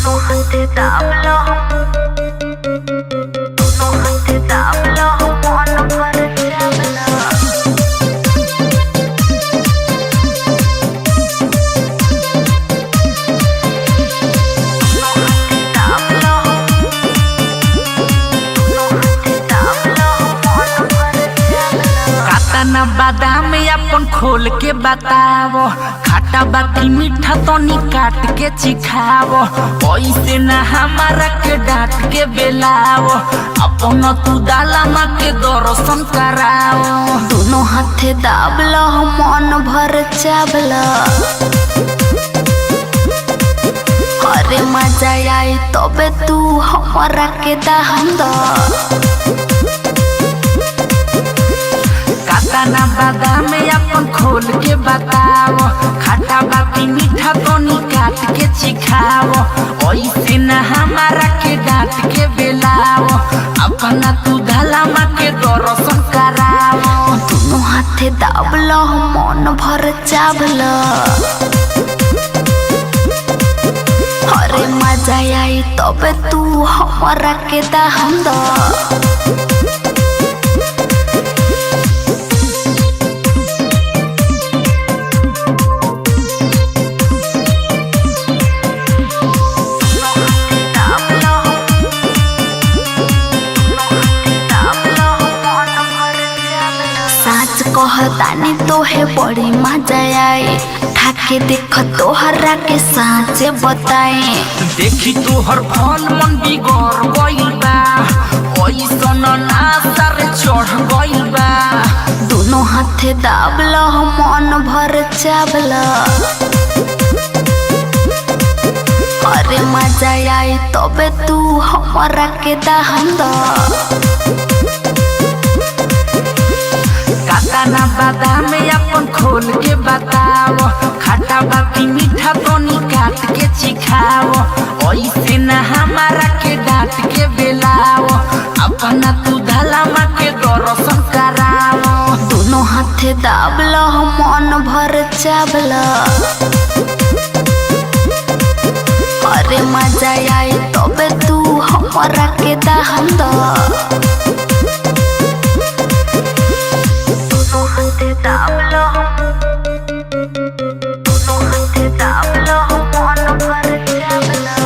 दोनों हाथे दाबलो दोनों हाथे दाबलो मन भर जाबलो कातना बादाम अपन खोल के बतावो, खाटा बाकी मीठा तनी काट के चिखावो। ऐसे न हमारा के डांट के बेलावो, अपन तू दालामा के दर्शन कराओ। दोनों हाथे दाबलो मन भर चाबलो, अरे मजा आई तबे तू हमरा के दाहम दो। कातना बादाम अपन खोल के बताओ, खाटा बाकी मीठा तनी काट के चिखाओ। ऐसे न हमारा के डांट के बेलाओ, अपना तू दालामा के दर्शन कराओ। दोनों हाथे दाबलो मन भर चाबलो, अरे मजा आई तबे तू हमरा के दाहम दो। कहतानी तोहे बड़ी मजा आई, ठाके देख तोहरा के साँचे बताए। देखी तोहर फल मन बिगड़ गइल बा, ऐसन नासा रे चढ़ गइल बा। दोनों हाथे दाबलो मन भर चाबलो, अरे मजा आई तबे तू हमरा के दाहम दो। कातना बादाम अपन खोल के बताओ, खाटा बाकी मीठा तनी काट के चिखाओ। ऐसे न हमारा के डांट के बेलाओ, अपना तू दालामा के दर्शन कराओ। दोनों हाथे दाबलो मन भर चाबलो, अरे मजा आई तबे तू हमरा के दाहम दो। दाबलो दोनों हाथे दाबलो मन भर चाबलो।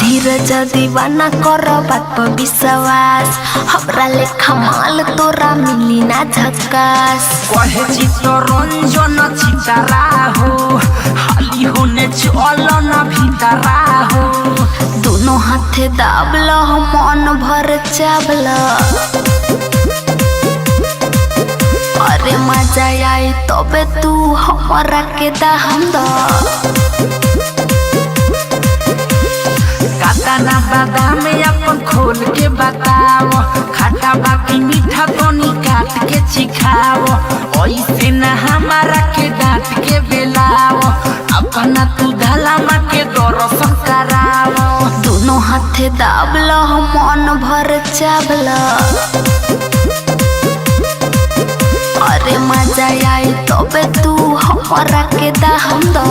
धीरज दीवाना करो बात पर विश्वास, हमरा लेखा माल तोरा मिली ना झकास। कहे चित्तरंजन चितारा हो, हाली होने चल न भीतरा हो। दोनों हाथे दाबलो मन भर चाबलो, अरे मजा आई तबे तू हमरा के दाहम दो। कातना बादाम अपन खोल के बताओ, खाटा बाकी मीठा तनी काट के चिखाओ। ऐसे न हमारा के डांट के बेलाओ, अपना तू दालामा के दर्शन कराओ। दोनों हाथे दाबलो मन भर चाबलो, अरे मजा आई तबे तू हमरा के दाहम दो।